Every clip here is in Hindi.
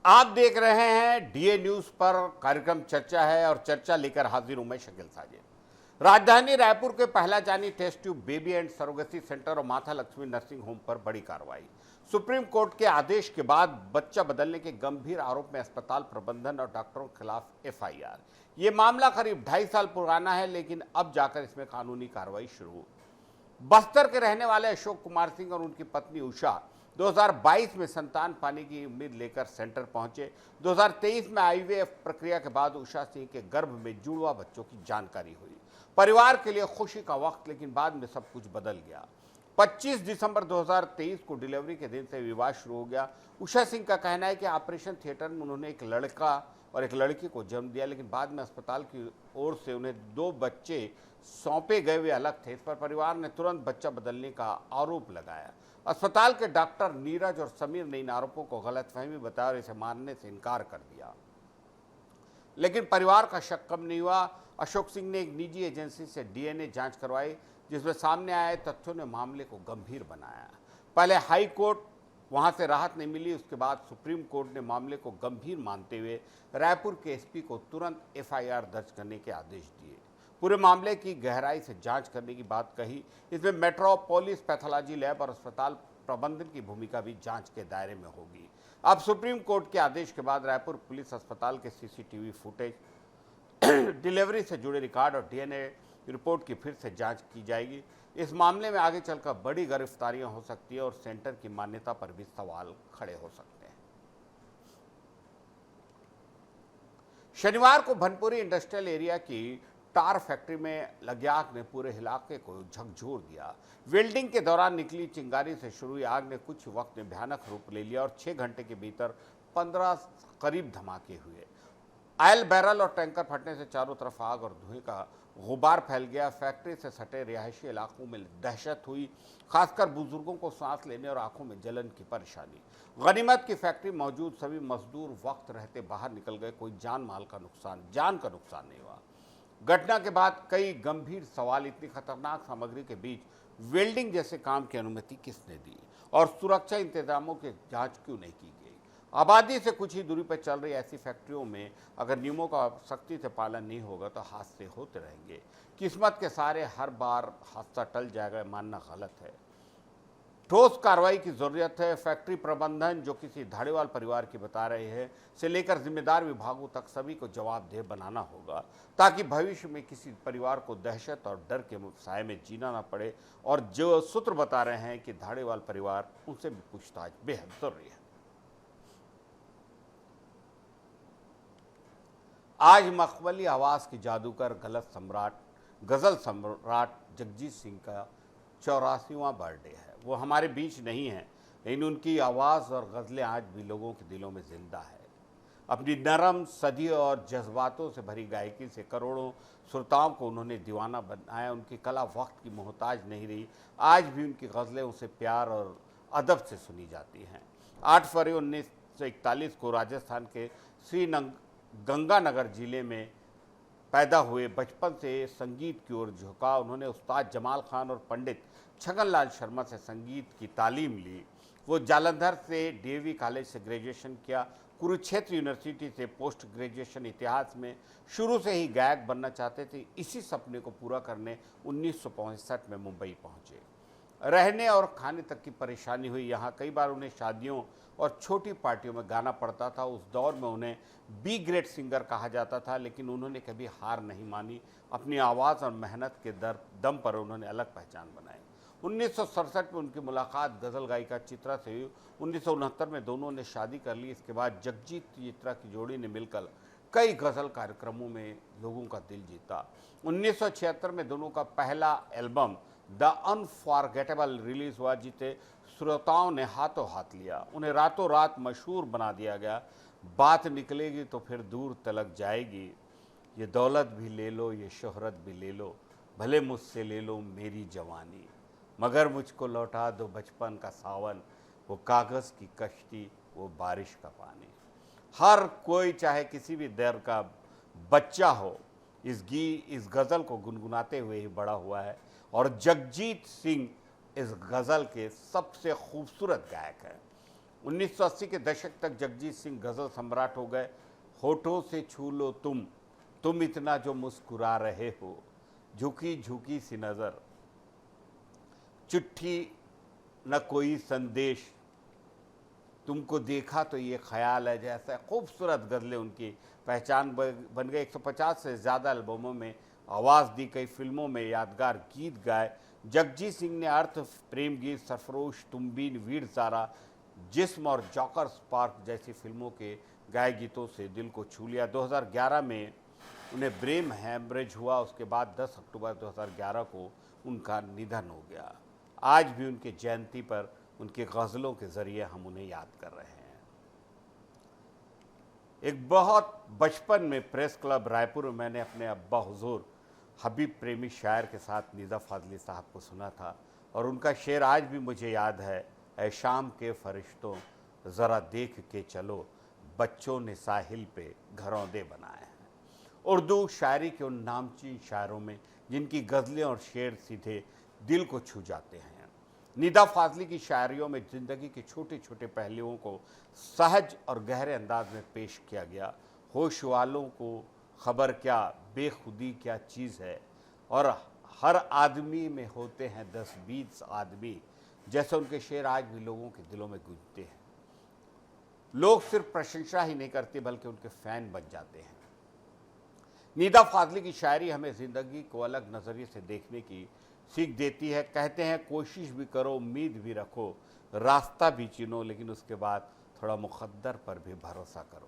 आप देख रहे हैं डीए न्यूज पर कार्यक्रम चर्चा है और चर्चा लेकर हाजिर हूं मैं शकील साजिद। राजधानी रायपुर के पहला जानी test tube baby and surrogacy centre और माता लक्ष्मी नर्सिंग होम पर बड़ी कार्रवाई। सुप्रीम कोर्ट के आदेश के बाद बच्चा बदलने के गंभीर आरोप में अस्पताल प्रबंधन और डॉक्टरों के खिलाफ एफआईआर। ये मामला करीब 2.5 साल पुराना है, लेकिन अब जाकर इसमें कानूनी कार्रवाई शुरू। बस्तर के रहने वाले अशोक कुमार सिंह और उनकी पत्नी उषा 2022 में संतान पाने की उम्मीद लेकर सेंटर पहुंचे। 2023 में आईवीएफ प्रक्रिया के बाद उषा सिंह के गर्भ में जुड़वा बच्चों की जानकारी हुई। परिवार के लिए खुशी का वक्त, लेकिन बाद में सब कुछ बदल गया। 25 दिसंबर 2023 को डिलीवरी के दिन से विवाद शुरू हो गया। उषा सिंह का कहना है कि ऑपरेशन थिएटर में उन्होंने एक लड़का और एक लड़की को जन्म दिया, लेकिन बाद में अस्पताल की ओर से उन्हें 2 बच्चे सौंपे गए, वे अलग थे। इस पर परिवार ने तुरंत बच्चा बदलने का आरोप लगाया। अस्पताल के डॉक्टर नीरज और समीर ने इन आरोपों को गलतफहमी बताया और इसे मानने से इनकार कर दिया, लेकिन परिवार का शक कम नहीं हुआ। अशोक सिंह ने एक निजी एजेंसी से डीएनए जांच करवाई, जिसमें सामने आए तथ्यों ने मामले को गंभीर बनाया। पहले हाई कोर्ट, वहां से राहत नहीं मिली। उसके बाद सुप्रीम कोर्ट ने मामले को गंभीर मानते हुए रायपुर के एसपी को तुरंत एफआईआर दर्ज करने के आदेश दिए। पूरे मामले की गहराई से जांच करने की बात कही। इसमें मेट्रोपोलिस पैथोलॉजी लैब और अस्पताल प्रबंधन की भूमिका भी जांच के दायरे में होगी। अब सुप्रीम कोर्ट के आदेश के बाद रायपुर पुलिस अस्पताल के सीसीटीवी फुटेज, डिलीवरी से जुड़े रिकॉर्ड और डीएनए रिपोर्ट की फिर से जांच की जाएगी। इस मामले में आगे चलकर बड़ी गिरफ्तारियां हो सकती है और सेंटर की मान्यता पर भी सवाल खड़े हो सकते हैं। शनिवार को भनपुरी इंडस्ट्रियल एरिया की टार फैक्ट्री में लगी आग ने पूरे इलाके को झकझोर दिया। वेल्डिंग के दौरान निकली चिंगारी से शुरू हुई आग ने कुछ वक्त में भयानक रूप ले लिया और 6 घंटे के भीतर 15 करीब धमाके हुए। ऑयल बैरल और टैंकर फटने से चारों तरफ आग और धुएं का गुबार फैल गया। फैक्ट्री से सटे रिहायशी इलाकों में दहशत हुई, खासकर बुजुर्गों को सांस लेने और आंखों में जलन की परेशानी। गनीमत की फैक्ट्री मौजूद सभी मजदूर वक्त रहते बाहर निकल गए। कोई जान का नुकसान नहीं हुआ। घटना के बाद कई गंभीर सवाल, इतनी खतरनाक सामग्री के बीच वेल्डिंग जैसे काम की अनुमति किसने दी और सुरक्षा इंतजामों की जांच क्यों नहीं की गई। आबादी से कुछ ही दूरी पर चल रही ऐसी फैक्ट्रियों में अगर नियमों का सख्ती से पालन नहीं होगा तो हादसे होते रहेंगे। किस्मत के सहारे हर बार हादसा टल जाएगा, मानना गलत है। ठोस कार्रवाई की जरूरत है। फैक्ट्री प्रबंधन, जो किसी धाड़ीवाल परिवार की बता रहे हैं, से लेकर जिम्मेदार विभागों तक सभी को जवाबदेह बनाना होगा, ताकि भविष्य में किसी परिवार को दहशत और डर के साए में जीना ना पड़े। और जो सूत्र बता रहे हैं कि धाड़ीवाल परिवार, उनसे भी पूछताछ बेहद जरूरी है। आज मखमली आवाज की जादूगर गजल सम्राट जगजीत सिंह का 84वां बर्थडे है। वो हमारे बीच नहीं है, लेकिन उनकी आवाज़ और गज़लें आज भी लोगों के दिलों में जिंदा है। अपनी नरम, सदी और जज्बातों से भरी गायकी से करोड़ों श्रोताओं को उन्होंने दीवाना बनाया। उनकी कला वक्त की मोहताज नहीं रही। आज भी उनकी गज़लें उसे प्यार और अदब से सुनी जाती हैं। 8 फरवरी 1941 को राजस्थान के गंगानगर जिले में पैदा हुए। बचपन से संगीत की ओर झुका। उन्होंने उस्ताद जमाल खान और पंडित छगनलाल शर्मा से संगीत की तालीम ली। वो जालंधर से डीएवी कॉलेज से ग्रेजुएशन किया। कुरुक्षेत्र यूनिवर्सिटी से पोस्ट ग्रेजुएशन इतिहास में। शुरू से ही गायक बनना चाहते थे। इसी सपने को पूरा करने 1965 में मुंबई पहुंचे। रहने और खाने तक की परेशानी हुई यहाँ। कई बार उन्हें शादियों और छोटी पार्टियों में गाना पड़ता था। उस दौर में उन्हें बी ग्रेड सिंगर कहा जाता था, लेकिन उन्होंने कभी हार नहीं मानी। अपनी आवाज़ और मेहनत के दम पर उन्होंने अलग पहचान बनाई। 1967 में उनकी मुलाकात गज़ल गायिका चित्रा से हुई। 1969 में दोनों ने शादी कर ली। इसके बाद जगजीत चित्रा की जोड़ी ने मिलकर कई गज़ल कार्यक्रमों में लोगों का दिल जीता। 1976 में दोनों का पहला एल्बम द अनफॉरगेटेबल रिलीज हुआ, जिसे श्रोताओं ने हाथों हाथ लिया। उन्हें रातों रात मशहूर बना दिया गया। बात निकलेगी तो फिर दूर तलक जाएगी। ये दौलत भी ले लो, ये शोहरत भी ले लो, भले मुझसे ले लो मेरी जवानी, मगर मुझको लौटा दो बचपन का सावन, वो कागज़ की कश्ती, वो बारिश का पानी। हर कोई चाहे किसी भी दर का बच्चा हो, इस गज़ल को गुनगुनाते हुए ही बड़ा हुआ है। और जगजीत सिंह इस गज़ल के सबसे खूबसूरत गायक हैं। 1980 के दशक तक जगजीत सिंह गजल सम्राट हो गए। होठों से छू लो तुम इतना जो मुस्कुरा रहे हो, झुकी झुकी सी नजर, चिट्ठी न कोई संदेश, तुमको देखा तो ये ख्याल है। जैसा खूबसूरत गज़लें उनकी पहचान बन गई। 150 से ज़्यादा एल्बमों में आवाज़ दी, कई फिल्मों में यादगार गीत गाए। जगजीत सिंह ने अर्थ, प्रेम गीत, सरफरोश, तुमबीन, वीर ज़ारा, जिस्म और जॉकर स्पार्क जैसी फिल्मों के गाए गीतों से दिल को छू लिया। 2011 में उन्हें ब्रेन हैमरेज हुआ। उसके बाद 10 अक्टूबर 2011 को उनका निधन हो गया। आज भी उनकी जयंती पर उनकी गज़लों के ज़रिए हम उन्हें याद कर रहे हैं। एक बहुत बचपन में प्रेस क्लब रायपुर में मैंने अपने अब्बा हुजूर हबीब प्रेमी शायर के साथ निदा फाजली साहब को सुना था, और उनका शेर आज भी मुझे याद है। ऐ शाम के फरिश्तों ज़रा देख के चलो, बच्चों ने साहिल पे घरौंदे बनाए हैं। उर्दू शायरी के उन नामचीन शायरों में जिनकी गज़लें और शेर सीधे दिल को छू जाते हैं। निदा फाजली की शायरियों में ज़िंदगी के छोटे छोटे पहलुओं को सहज और गहरे अंदाज में पेश किया गया। होश वालों को खबर क्या बेखुदी क्या चीज़ है, और हर आदमी में होते हैं 10-20 आदमी, जैसे उनके शेर आज भी लोगों के दिलों में गूंजते हैं। लोग सिर्फ प्रशंसा ही नहीं करते बल्कि उनके फ़ैन बन जाते हैं। निदा फाजली की शायरी हमें ज़िंदगी को अलग नज़रिए से देखने की सीख देती है। कहते हैं कोशिश भी करो, उम्मीद भी रखो, रास्ता भी चुनो, लेकिन उसके बाद थोड़ा मुक़द्दर पर भी भरोसा करो।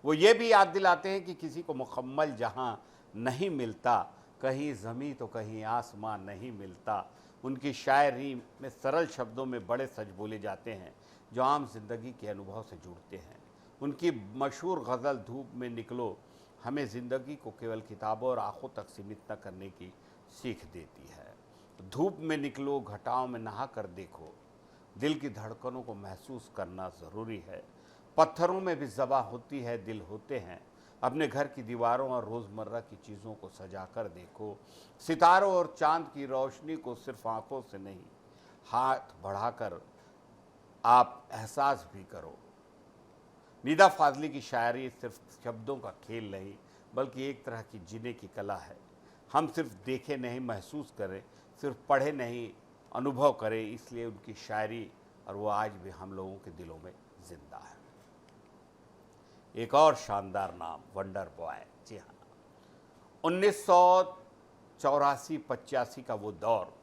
वो ये भी याद दिलाते हैं कि किसी को मुकम्मल जहाँ नहीं मिलता, कहीं ज़मीं तो कहीं आसमान नहीं मिलता। उनकी शायरी में सरल शब्दों में बड़े सच बोले जाते हैं जो आम जिंदगी के अनुभव से जुड़ते हैं। उनकी मशहूर गज़ल धूप में निकलो हमें ज़िंदगी को केवल किताबों और आँखों तक सीमित न करने की सीख देती है। धूप में निकलो, घटाओं में नहा कर देखो, दिल की धड़कनों को महसूस करना ज़रूरी है। पत्थरों में भी ज़बा होती है, दिल होते हैं। अपने घर की दीवारों और रोज़मर्रा की चीज़ों को सजा कर देखो। सितारों और चांद की रोशनी को सिर्फ आंखों से नहीं, हाथ बढ़ाकर आप एहसास भी करो। निदा फाजली की शायरी सिर्फ शब्दों का खेल नहीं बल्कि एक तरह की जीने की कला है। हम सिर्फ देखें नहीं, महसूस करें, सिर्फ पढ़े नहीं, अनुभव करें। इसलिए उनकी शायरी और वो आज भी हम लोगों के दिलों में जिंदा है। एक और शानदार नाम, वंडर बॉय। जी हाँ, 1984-85 का वो दौर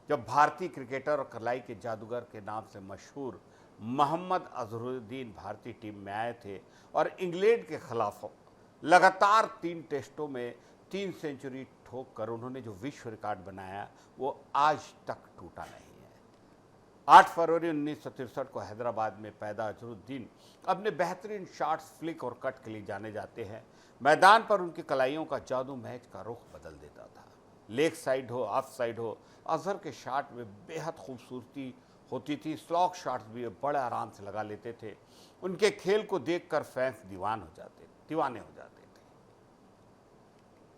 जब भारतीय क्रिकेटर और कलाई के जादूगर के नाम से मशहूर मोहम्मद अजहरुद्दीन भारतीय टीम में आए थे और इंग्लैंड के खिलाफ लगातार 3 टेस्टों में 3 सेंचुरी ठोक कर उन्होंने जो विश्व रिकॉर्ड बनाया वो आज तक टूटा नहीं है। 8 फरवरी 1963 को हैदराबाद में पैदा अजहरुद्दीन अपने बेहतरीन शॉट्स, फ्लिक और कट के लिए जाने जाते हैं। मैदान पर उनकी कलाइयों का जादू मैच का रुख बदल देता था। लेग साइड हो, ऑफ साइड हो, अजहर के शॉट में बेहद खूबसूरती होती थी। स्लॉग शॉट्स भी बड़े आराम से लगा लेते थे। उनके खेल को देखकर फैंस दीवाने हो जाते थे।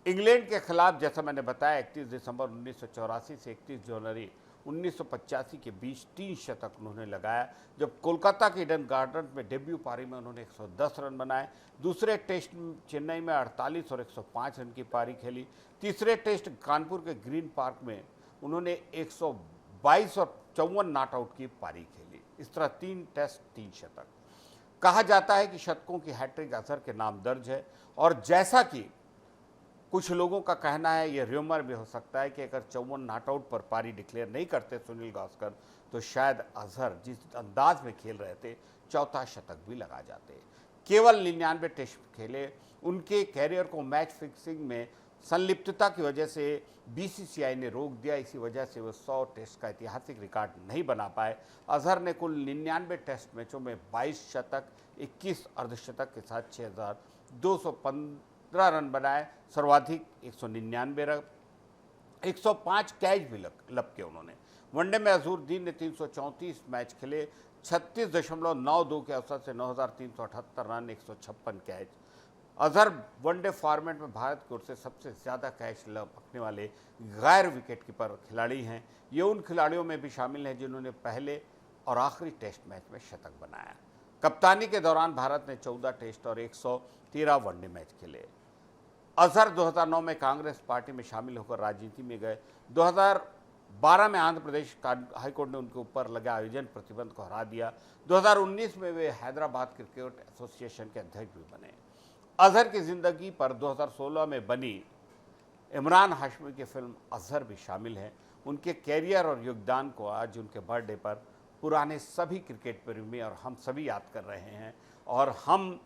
इंग्लैंड के खिलाफ जैसा मैंने बताया 31 दिसंबर 1984 से 31 जनवरी 1985 के बीच 3 शतक उन्होंने लगाया। जब कोलकाता के ईडन गार्डन में डेब्यू पारी में उन्होंने 110 रन बनाए। दूसरे टेस्ट चेन्नई में 48 और 105 रन की पारी खेली। तीसरे टेस्ट कानपुर के ग्रीन पार्क में उन्होंने 122 और 54 नॉट आउट की पारी खेली। इस तरह 3 टेस्ट 3 शतक। कहा जाता है कि शतकों की हैट्रिक अजहर के नाम दर्ज है, और जैसा कि कुछ लोगों का कहना है, ये र्यूमर भी हो सकता है कि अगर 54 नॉट आउट पर पारी डिक्लेयर नहीं करते सुनील गावस्कर तो शायद अजहर जिस अंदाज में खेल रहे थे चौथा शतक भी लगा जाते। केवल 99 टेस्ट खेले। उनके कैरियर को मैच फिक्सिंग में संलिप्तता की वजह से बीसीसीआई ने रोक दिया। इसी वजह से वो 100 टेस्ट का ऐतिहासिक रिकॉर्ड नहीं बना पाए। अजहर ने कुल 99 टेस्ट मैचों में 22 शतक, 21 अर्धशतक के साथ 6215 रन बनाए। सर्वाधिक 199 रन, 105 कैच भी लपके उन्होंने। वनडे में अजहरुद्दीन ने 334 मैच खेले, 36.92 के औसत से 9378 run, 156 catch. Azhar one day format में भारत की ओर से सबसे ज़्यादा कैच लपकने वाले गैर विकेट कीपर खिलाड़ी हैं। ये उन खिलाड़ियों में भी शामिल हैं जिन्होंने पहले और आखिरी टेस्ट मैच में शतक बनाया। कप्तानी के दौरान भारत ने 14 टेस्ट और 113 वनडे मैच खेले। अजहर 2009 में कांग्रेस पार्टी में शामिल होकर राजनीति में गए। 2012 में आंध्र प्रदेश हाईकोर्ट ने उनके ऊपर लगे आयोजन प्रतिबंध को हरा दिया। 2019 में वे हैदराबाद क्रिकेट एसोसिएशन के अध्यक्ष भी बने। अजहर की जिंदगी पर 2016 में बनी इमरान हाशमी की फिल्म अजहर भी शामिल है। उनके कैरियर और योगदान को आज उनके बर्थडे पर पुराने सभी क्रिकेट प्रेमी और हम सभी याद कर रहे हैं और हम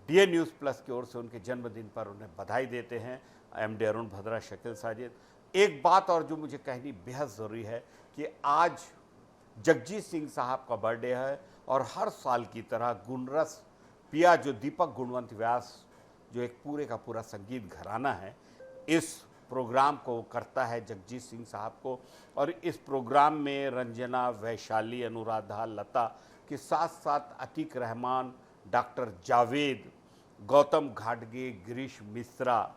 डीए न्यूज़ प्लस की ओर से उनके जन्मदिन पर उन्हें बधाई देते हैं। एमडी अरुण भद्रा, शकील साजिद। एक बात और जो मुझे कहनी बेहद ज़रूरी है कि आज जगजीत सिंह साहब का बर्थडे है और हर साल की तरह गुणरस पिया जो दीपक गुणवंत व्यास जो एक पूरे का पूरा संगीत घराना है, इस प्रोग्राम को करता है जगजीत सिंह साहब को। और इस प्रोग्राम में रंजना, वैशाली, अनुराधा, लता के साथ साथ अतीक रहमान, डॉक्टर जावेद, गौतम घाटगे, गिरीश मिश्रा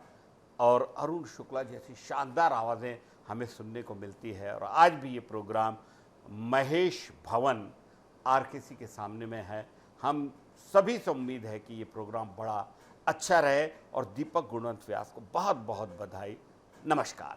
और अरुण शुक्ला जैसी शानदार आवाज़ें हमें सुनने को मिलती है। और आज भी ये प्रोग्राम महेश भवन आरकेसी के सामने में है। हम सभी से उम्मीद है कि ये प्रोग्राम बड़ा अच्छा रहे और दीपक गुणवंत व्यास को बहुत बहुत बधाई। नमस्कार।